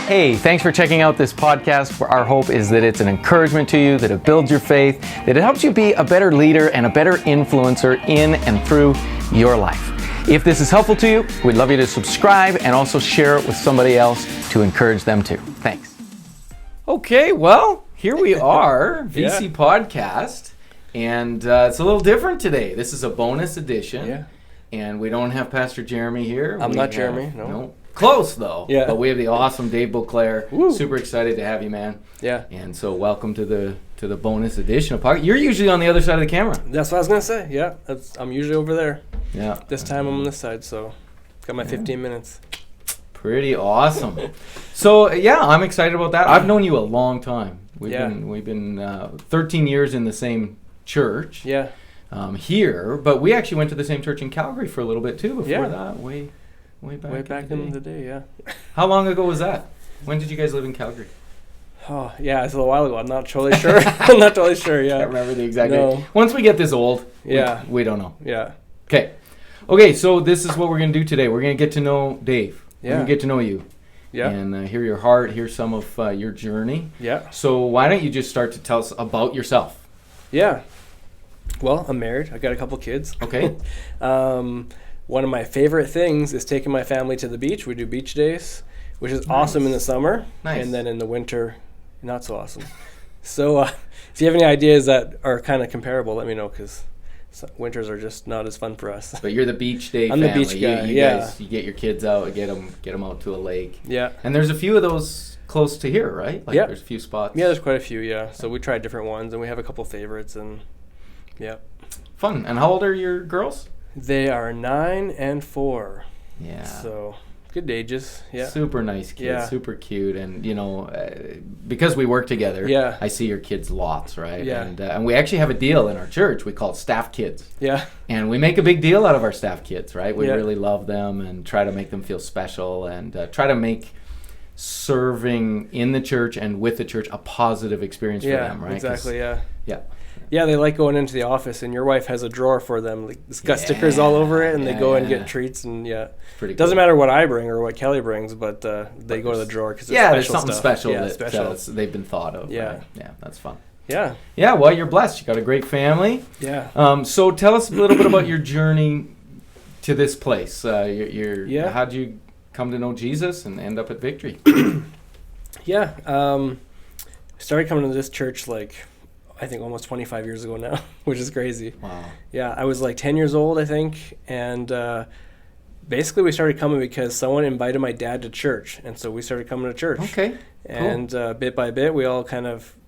Hey, thanks for checking out this podcast. Our hope is that it's an encouragement to you, that it builds your faith, that it helps you be a better leader and a better influencer in and through your life. If this is helpful to you, we'd love you to subscribe and also share it with somebody else to encourage them too. Thanks. Okay, well, here we are, VC Podcast, and it's a little different today. This is a bonus edition, and we don't have Pastor Jeremy here. I'm not Jeremy, no. Close, though. Yeah. But we have the awesome Dave Boisclair. Woo. Super excited to have you, man. Yeah. And so welcome to the bonus edition of podcast. You're usually on the other side of the camera. That's what I was going to say. Yeah. I'm usually over there. Yeah. This time I'm on this side, so got my 15 minutes. Pretty awesome. So, yeah, I'm excited about that. I've known you a long time. We've been 13 years in the same church. Yeah. Here, but we actually went to the same church in Calgary for a little bit, too, before that. Way back in the day, yeah. How long ago was that? When did you guys live in Calgary? Oh, yeah, it's a little while ago. I'm not totally sure. Yeah. I can't remember the exact date. Once we get this old, we don't know. Yeah. Okay, so this is what we're going to do today. We're going to get to know Dave. We're going to get to know you. Yeah. And hear your heart, hear some of your journey. Yeah. So why don't you just start to tell us about yourself? Yeah. Well, I'm married. I got a couple kids. Okay. One of my favorite things is taking my family to the beach. We do beach days, which is awesome in the summer. Nice. And then in the winter, not so awesome. So if you have any ideas that are kind of comparable, let me know, because winters are just not as fun for us. But you're the beach day I'm family. The beach guy, you guys, you get your kids out, get them out to a lake. Yeah. And there's a few of those close to here, right? There's a few spots. Yeah, there's quite a few, yeah. So we tried different ones, and we have a couple favorites, and Fun. And how old are your girls? They are 9 and 4. Yeah. So good ages. Yeah. Super nice kids. Yeah. Super cute. And, because we work together, I see your kids lots, right? Yeah. And we actually have a deal in our church. We call it staff kids. Yeah. And we make a big deal out of our staff kids, right? We really love them and try to make them feel special and try to make serving in the church and with the church a positive experience for them, right? Exactly, yeah. Yeah. Yeah, they like going into the office, and your wife has a drawer for them. It's got stickers all over it, and they go and get treats, and Pretty doesn't cool. matter what I bring or what Kelly brings, but they go to the drawer because there's something stuff. special that they've been thought of. Yeah. Right? Yeah, that's fun. Yeah. Yeah, well, you're blessed. You got a great family. Yeah. So tell us a little bit about your journey to this place. How'd you come to know Jesus and end up at Victory? Yeah. Started coming to this church I think almost 25 years ago now, which is crazy. Wow. Yeah, I was 10 years old, I think, and basically we started coming because someone invited my dad to church, and so we started coming to church. Okay. And bit by bit, we all kind of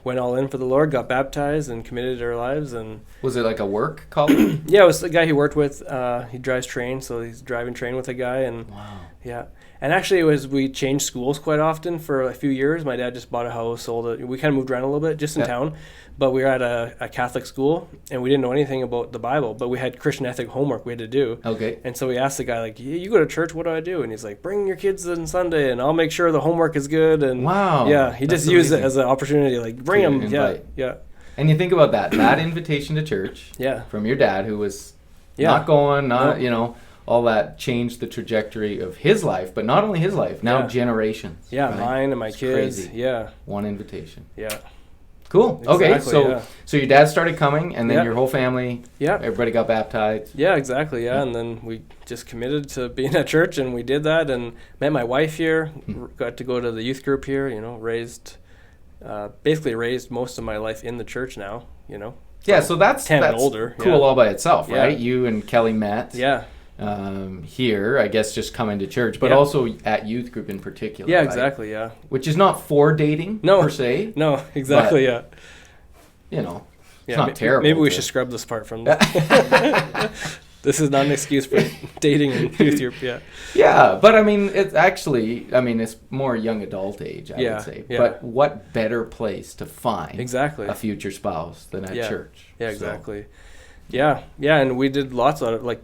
went all in for the Lord, got baptized, and committed our lives. And was it like a work calling? Yeah, it was the guy he worked with. He drives train, so he's driving train with a guy. And wow. Yeah. And actually, we changed schools quite often for a few years. My dad just bought a house, sold it. We kind of moved around a little bit just in town. But we were at a Catholic school, and we didn't know anything about the Bible. But we had Christian ethic homework we had to do. Okay. And so we asked the guy, you go to church, what do I do? And he's like, bring your kids on Sunday, and I'll make sure the homework is good. And wow. Yeah, he just used it as an opportunity, bring them. Invite. Yeah. And you think about that invitation to church from your dad, who was not going, all that changed the trajectory of his life, but not only his life, now generations. Yeah, right? mine and my kids. Crazy. Yeah. One invitation. Yeah. Cool. Exactly, okay, so your dad started coming, and then your whole family, everybody got baptized. Yeah, exactly, and then we just committed to being at church, and we did that, and met my wife here, got to go to the youth group here, basically raised most of my life in the church now, Yeah, so that's 10 and older. Cool all by itself, right? You and Kelly met. Yeah. Here, I guess, just coming to church, but also at youth group in particular. Yeah, right? exactly, yeah. Which is not for dating, per se. No, exactly, but, it's not terrible. Maybe we should scrub this part from this. This is not an excuse for dating in youth group, Yeah, but it's actually, it's more young adult age, I would say. Yeah. But what better place to find a future spouse than at church? Yeah, exactly. Yeah, and we did lots of it,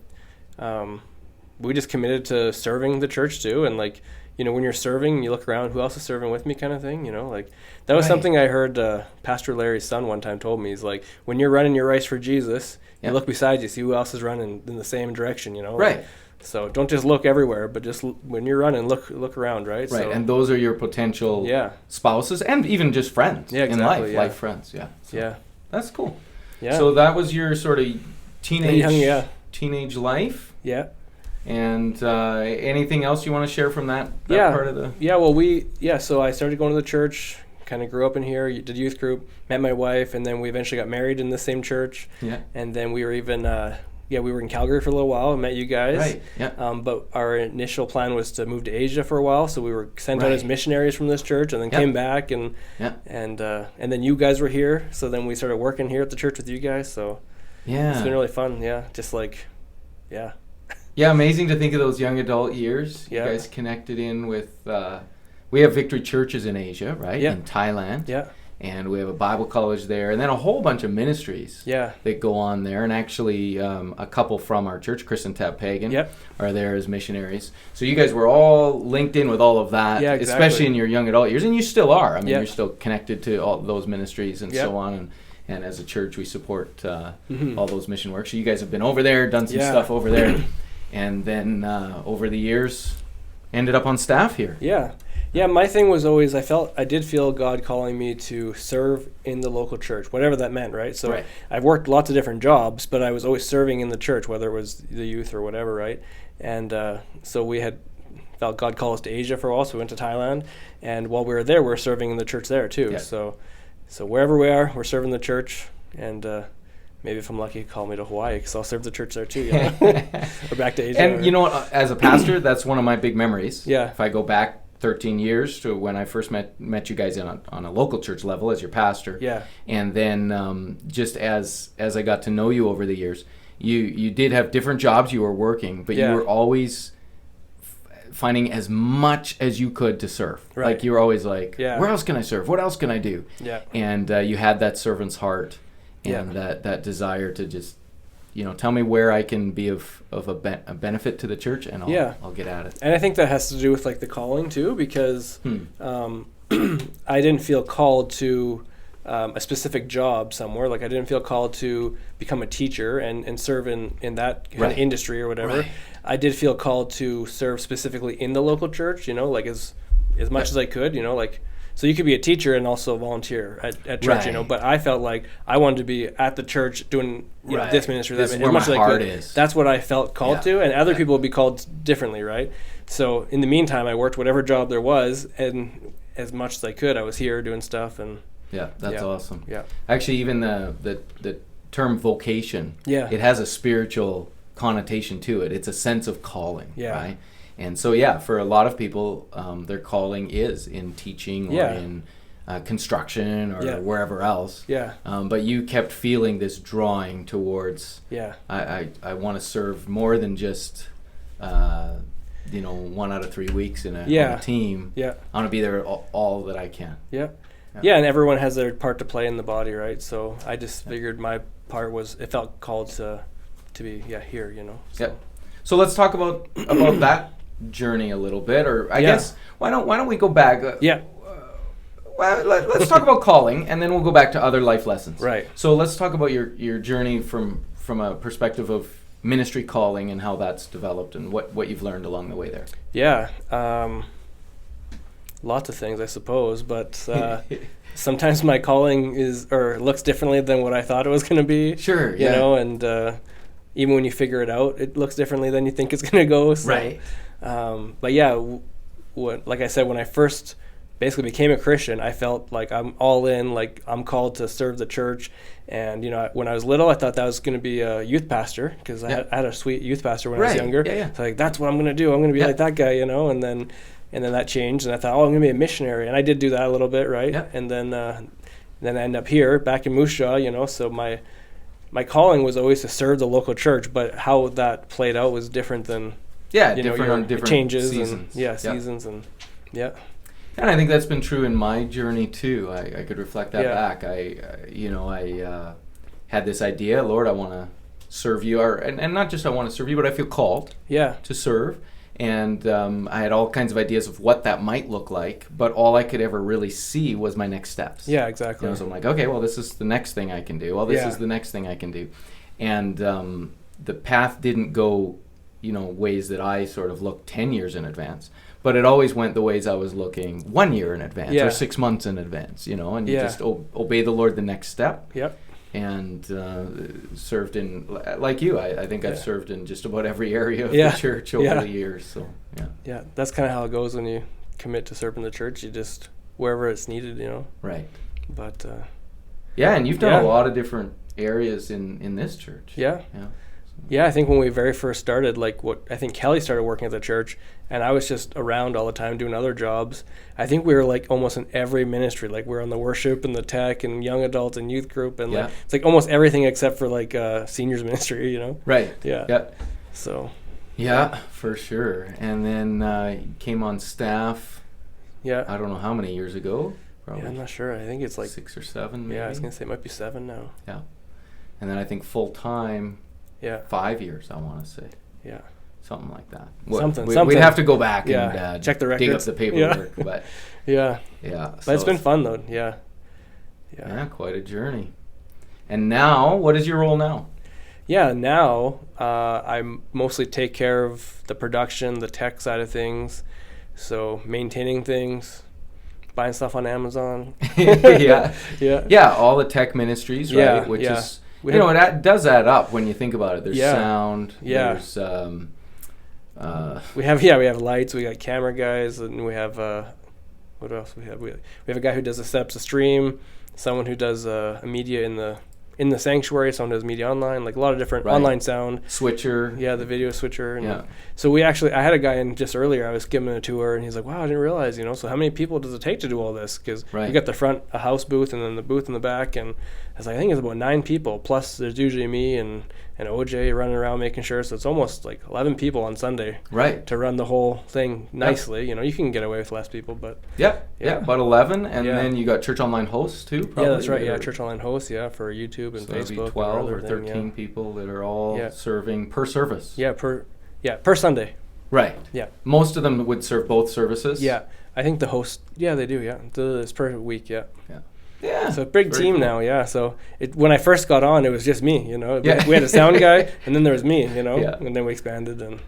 we just committed to serving the church too, and when you're serving, you look around, who else is serving with me, kind of thing. That was something I heard Pastor Larry's son one time told me. He's like, when you're running your race for Jesus, you look beside you, see who else is running in the same direction. Right. So don't just look everywhere, but just when you're running, look around, right? Right, So, and those are your potential spouses and even just friends in life friends. Yeah. So that's cool. Yeah. So that was your sort of teenage life. Yeah. And anything else you want to share from that part of the... So I started going to the church, kind of grew up in here, did youth group, met my wife, and then we eventually got married in the same church. Yeah. And then we were even, we were in Calgary for a little while and met you guys. Right, yeah. But our initial plan was to move to Asia for a while, so we were sent out as missionaries from this church and then came back, and then you guys were here, so then we started working here at the church with you guys, so it's been really fun, Yeah, amazing to think of those young adult years. You guys connected in with, we have Victory churches in Asia, right? Yeah. In Thailand. Yeah. And we have a Bible college there, and then a whole bunch of ministries that go on there. And actually, a couple from our church, Chris and Tab Pagan, are there as missionaries. So you guys were all linked in with all of that, especially in your young adult years. And you still are. I mean, you're still connected to all those ministries and so on. And as a church, we support all those mission works. So you guys have been over there, done some stuff over there. And then over the years, ended up on staff here. Yeah, my thing was always I did feel God calling me to serve in the local church, whatever that meant, right? So I've worked lots of different jobs, but I was always serving in the church, whether it was the youth or whatever, right? And so we had felt God call us to Asia for a while, so we went to Thailand. And while we were there, we were serving in the church there too. Yeah. So wherever we are, we're serving the church. And maybe if I'm lucky, call me to Hawaii because I'll serve the church there too. Or back to Asia. And you know what, as a pastor, that's one of my big memories. Yeah. If I go back 13 years to when I first met you guys on a local church level as your pastor. Yeah. And then just as I got to know you over the years, you did have different jobs you were working, but you were always finding as much as you could to serve. Right. Like you were always like, where else can I serve? What else can I do? Yeah. And you had that servant's heart and that desire to just, tell me where I can be of a benefit to the church, and I'll get at it. And I think that has to do with like the calling too, because I didn't feel called to a specific job somewhere. Like I didn't feel called to become a teacher and serve in that kind of industry or whatever. Right. I did feel called to serve specifically in the local church, like as much as I could, So you could be a teacher and also volunteer at church, but I felt like I wanted to be at the church doing this ministry, that as much as I could. That's what I felt called to, and other people would be called differently, right? So in the meantime, I worked whatever job there was, and as much as I could, I was here doing stuff. And that's awesome. Yeah, actually, even the term vocation, it has a spiritual connotation to it. It's a sense of calling, right? And so, for a lot of people, their calling is in teaching or in construction or wherever else. Yeah. But you kept feeling this drawing towards, I want to serve more than just, 1 out of 3 weeks in a team. Yeah. I want to be there all that I can. Yeah. Yeah, and everyone has their part to play in the body, right? So I just figured my part was, it felt called to be, here, So. Yeah. So let's talk about that journey a little bit, or I guess why don't we go back? Let's talk about calling, and then we'll go back to other life lessons. Right. So let's talk about your journey from a perspective of ministry calling and how that's developed and what you've learned along the way there. Yeah. Lots of things, I suppose, but sometimes my calling looks differently than what I thought it was going to be. Sure. And even when you figure it out, it looks differently than you think it's going to go. So. Right. But like I said, when I first basically became a Christian, I felt like I'm all in, like I'm called to serve the church. And, when I was little, I thought that was going to be a youth pastor because I had a sweet youth pastor when I was younger. Yeah. So that's what I'm going to do. I'm going to be like that guy, and then that changed. And I thought, I'm going to be a missionary. And I did do that a little bit, right? Yeah. And then I end up here back in Moose Jaw, so my calling was always to serve the local church, but how that played out was different than different changes seasons. And seasons and And I think that's been true in my journey too. I could reflect that back. I had this idea, Lord, I want to serve you, and not just I want to serve you, but I feel called to serve. And I had all kinds of ideas of what that might look like, but all I could ever really see was my next steps. Yeah, exactly. So I'm like, okay, well, this is the next thing I can do. Well, this is the next thing I can do. And the path didn't go, ways that I sort of looked 10 years in advance, but it always went the ways I was looking 1 year in advance or 6 months in advance, and you just obey the Lord the next step. Yep. And served in, like you, I think I've served in just about every area of the church over the years. So yeah, that's kind of how it goes when you commit to serving the church. You just wherever it's needed, Right. But and you've done a lot of different areas in this church. Yeah, I think when we very first started, I think Kelly started working at the church, and I was just around all the time doing other jobs. I think we were almost in every ministry. We were on the worship and the tech and young adult and youth group, and it's almost everything except for seniors ministry. Right. Yeah. So. Yeah, for sure. And then you came on staff. Yeah. I don't know how many years ago. Probably. Yeah, I'm not sure. I think it's 6 or 7. Maybe. Yeah, I was gonna say it might be 7 now. Yeah. And then I think full time. Yeah. 5 years, I want to say. Yeah. Something like that. Something. We'd have to go back and check the records. dig up the paperwork. But yeah. So but it's been fun though. Yeah. Yeah, quite a journey. And now, what is your role now? Yeah, now I mostly take care of the production, the tech side of things. So maintaining things, buying stuff on Amazon. Yeah, all the tech ministries, right? Which is, it does add up when you think about it. There's sound. There's we have lights. We got camera guys, and we have what else we have? We have a guy who does the steps of stream, someone who does media in the sanctuary, someone does media online, a lot of different online sound. Switcher. Yeah, the video switcher. And so I had a guy in just earlier, I was giving a tour, and he's like, wow, I didn't realize, so how many people does it take to do all this? Because we got the front, a house booth, and then the booth in the back, and I was like, I think it's about 9 people, plus there's usually me and OJ running around making sure, so it's almost 11 people on Sunday. Right. To run the whole thing nicely. You can get away with less people, but... Yeah, about 11, and then you got Church Online hosts too, probably. Yeah, that's right, Church Online hosts, for YouTube and Facebook. Maybe 12 or 13 people that are all serving per service. Yeah, per Sunday. Right. Yeah. Most of them would serve both services. Yeah, I think the host, they do, it's per week, Yeah. So a big team now, So when I first got on, it was just me, We had a sound guy, and then there was me, and then we expanded and.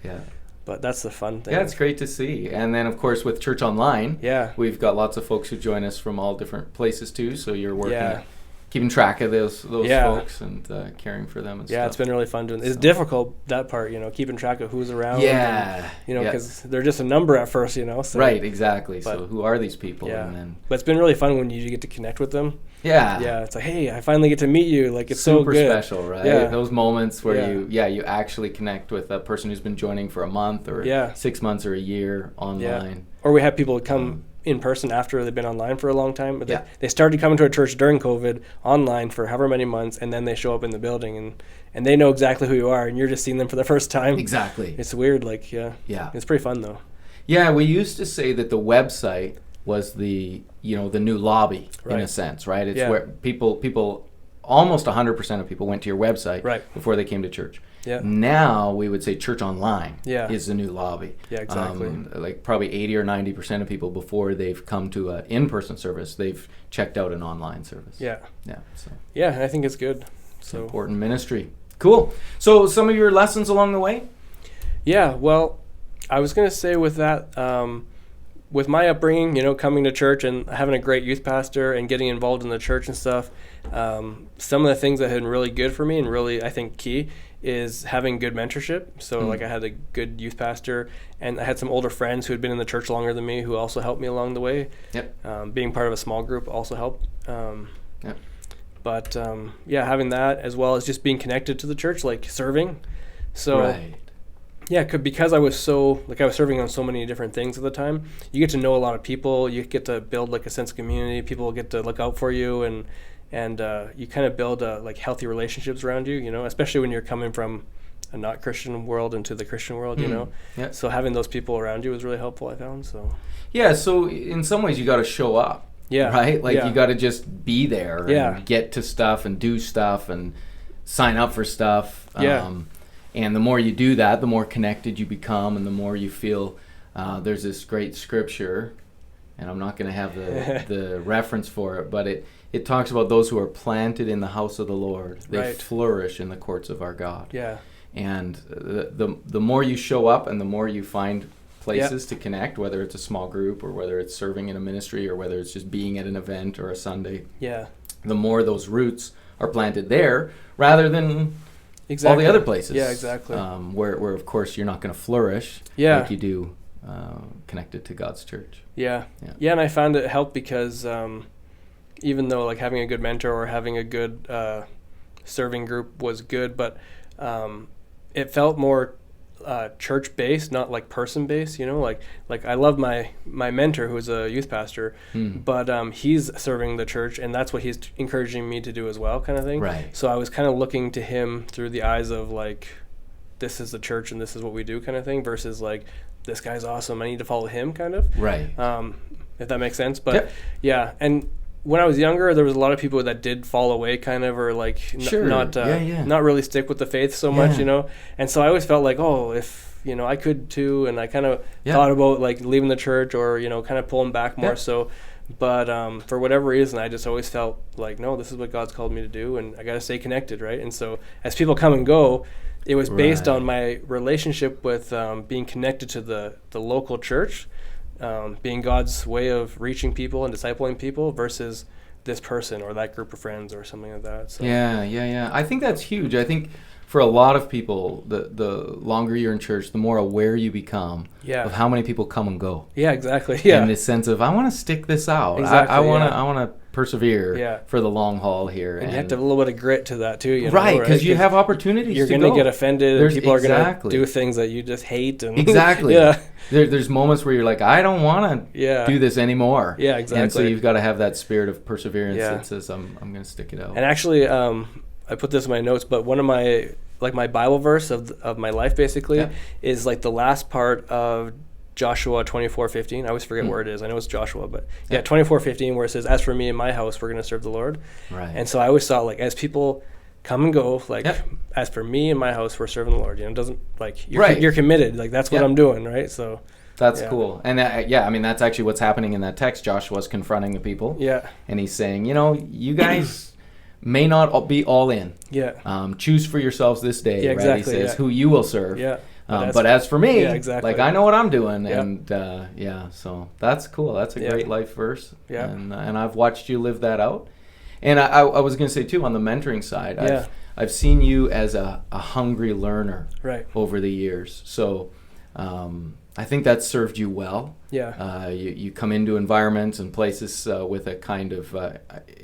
Yeah. But that's the fun thing. Yeah, it's great to see. And then, of course, with Church Online, we've got lots of folks who join us from all different places too. So you're working, keeping track of those folks and caring for them and stuff. Yeah, it's been really fun doing. It's difficult, that part, keeping track of who's around. Yeah. And, because they're just a number at first, So, right, exactly. So who are these people? Yeah. And then, but it's been really fun when you get to connect with them. Yeah. Yeah, it's hey, I finally get to meet you. It's super so good. Special, right? Yeah. Those moments where you actually connect with a person who's been joining for a month or 6 months or a year online. Yeah. Or we have people come in person after they've been online for a long time. But they started coming to a church during COVID online for however many months, and then they show up in the building and they know exactly who you are, and you're just seeing them for the first time. Exactly. It's weird, It's pretty fun though. Yeah, we used to say that the website was the new lobby in a sense, right? It's where people almost 100% of people went to your website before they came to church. Yeah. Now we would say Church Online is the new lobby. Yeah, exactly. Probably 80 or 90% of people before they've come to an in-person service, they've checked out an online service. Yeah. Yeah. So. Yeah, I think it's good. So important ministry. Cool. So some of your lessons along the way? Yeah. Well, I was going to say with that. With my upbringing, coming to church and having a great youth pastor and getting involved in the church and stuff, some of the things that have been really good for me and really, I think, key is having good mentorship. So, I had a good youth pastor, and I had some older friends who had been in the church longer than me who also helped me along the way. Yep. Being part of a small group also helped. Yep. But, having that as well as just being connected to the church, serving. So. Right. Yeah, because I was I was serving on so many different things at the time. You get to know a lot of people. You get to build a sense of community. People get to look out for you, and you kind of build healthy relationships around you. Especially when you're coming from a not Christian world into the Christian world. Yeah. So having those people around you was really helpful, I found. So. Yeah. So in some ways, you got to show up. Yeah. Right. You got to just be there. And get to stuff and do stuff and sign up for stuff. Yeah. And the more you do that, the more connected you become, and the more you feel. There's this great scripture, and I'm not going to have the reference for it, but it talks about those who are planted in the house of the Lord. They flourish in the courts of our God. Yeah. And the more you show up and the more you find places to connect, whether it's a small group or whether it's serving in a ministry or whether it's just being at an event or a Sunday, the more those roots are planted there rather than all the other places. Yeah, exactly. Where of course you're not going to flourish like you do connected to God's church. Yeah, and I found it helped because even though like having a good mentor or having a good serving group was good, but it felt more church-based, not like person-based, like I love my mentor who's a youth pastor, but he's serving the church and that's what he's encouraging me to do as well, kind of thing. Right. So I was kind of looking to him through the eyes of like, this is the church and this is what we do, kind of thing, versus like, this guy's awesome, I need to follow him, kind of. Right. If that makes sense. But yeah, and when I was younger, there was a lot of people that did fall away, kind of, or like not really stick with the faith so much, And so I always felt like, oh, if I could too, and I kind of thought about like leaving the church or kind of pulling back more. So, but for whatever reason, I just always felt like, no, this is what God's called me to do, and I got to stay connected, right? And so as people come and go, it was based on my relationship with being connected to the local church. Being God's way of reaching people and discipling people versus this person or that group of friends or something like that. So. Yeah. I think that's huge. I think for a lot of people, the longer you're in church, the more aware you become of how many people come and go. Yeah, exactly. Yeah. And this sense of, I want to stick this out. Exactly, I want to persevere for the long haul here. And you have to have a little bit of grit to that too. Right, because you have opportunities you're going to get offended and people are going to do things that you just hate. And There's moments where you're like, I don't want to do this anymore. Yeah, exactly. And so you've got to have that spirit of perseverance that says, I'm going to stick it out. And actually, I put this in my notes, but one of my Bible verse of my life basically is like the last part of Joshua 24:15. I always forget where it is. I know it's Joshua, but 24:15, where it says, "As for me and my house, we're going to serve the Lord." Right. And so I always thought, like, as people come and go, like, as for me and my house, we're serving the Lord. It doesn't like you're committed. Like that's what I'm doing, right? So that's cool. And I mean, that's actually what's happening in that text. Joshua's confronting the people. Yeah. And he's saying, you guys may not be all in. Yeah. Choose for yourselves this day. Yeah, exactly. Right? He says who you will serve. Yeah. But as for me, like I know what I'm doing, and so that's cool. That's a great life verse, and I've watched you live that out. And I was going to say too, on the mentoring side, I've seen you as a hungry learner over the years. So I think that's served you well. Yeah, you come into environments and places with a kind of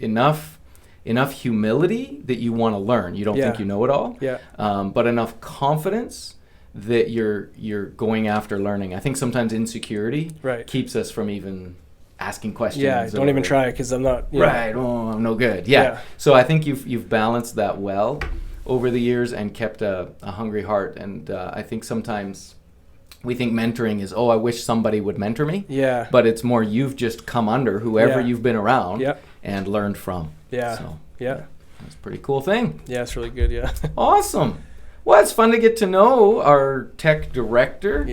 enough humility that you want to learn. You don't think you know it all. Yeah, but enough confidence that you're going after learning. I think sometimes insecurity keeps us from even asking questions. Yeah, don't even try it because I'm not. Right, I'm no good. Yeah. So I think you've balanced that well over the years and kept a hungry heart. And I think sometimes we think mentoring is, I wish somebody would mentor me. Yeah. But it's more you've just come under whoever you've been around and learned from. Yeah. So that's a pretty cool thing. Yeah, it's really good. Yeah. Awesome. Well, it's fun to get to know our tech director,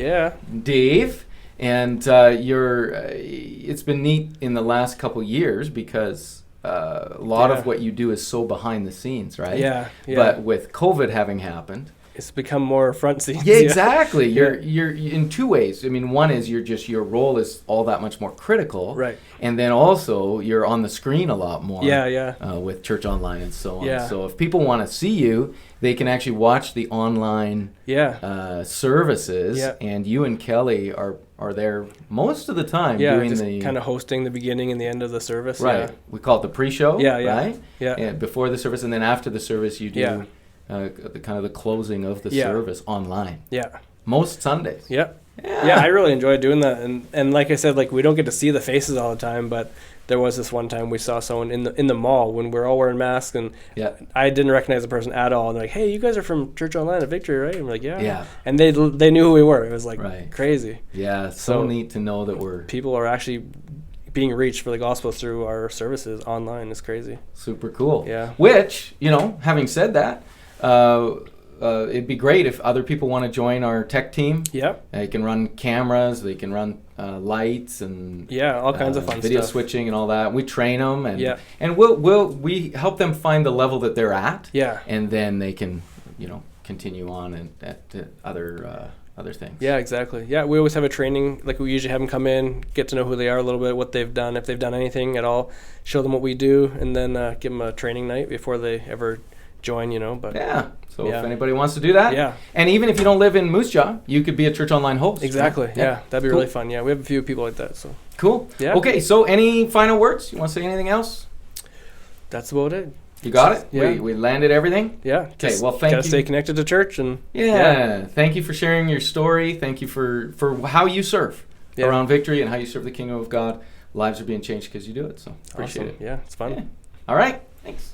Dave, and it's been neat in the last couple years because a lot of what you do is so behind the scenes, right? Yeah. But with COVID having happened, it's become more front scenes. Yeah, exactly. You're in two ways. I mean, one is your role is all that much more critical, right? And then also you're on the screen a lot more. With Church Online and so on. Yeah. So if people want to see you, they can actually watch the online services, and you and Kelly are there most of the time doing just kind of hosting the beginning and the end of the service. Right. Yeah. We call it the pre-show. Right. Yeah. And before the service, and then after the service, you do. Yeah. The kind of the closing of the service online. Yeah. Most Sundays. Yeah. I really enjoy doing that. And like I said, like we don't get to see the faces all the time, but there was this one time we saw someone in the mall when we're all wearing masks, and I didn't recognize the person at all. And they're like, "Hey, you guys are from Church Online at Victory, right?" And we're like, "Yeah." And they knew who we were. It was like crazy. Yeah, so neat to know that people are actually being reached for the gospel through our services online. Is crazy. Super cool. Yeah. Which, having said that, it'd be great if other people want to join our tech team. Yep. They can run cameras, they can run lights and all kinds of fun video stuff. Switching and all that. We train them and we help them find the level that they're at. Yeah. And then they can continue on and at other things. Yeah, exactly. Yeah, we always have a training. Like, we usually have them come in, get to know who they are a little bit, what they've done, if they've done anything at all, show them what we do, and then give them a training night before they ever join, But So if anybody wants to do that, and even if you don't live in Moose Jaw, you could be a Church Online host. Exactly. Right? Yeah, that'd be really fun. Yeah, we have a few people like that. So cool. Yeah. Okay. So any final words? You want to say anything else? That's about it. You got it? Yeah. We landed everything? Yeah. Okay, well, thank you. Gotta stay connected to church. And thank you for sharing your story. Thank you for how you serve around Victory and how you serve the kingdom of God. Lives are being changed because you do it, so appreciate it. Yeah, it's fun. Yeah. All right. Thanks.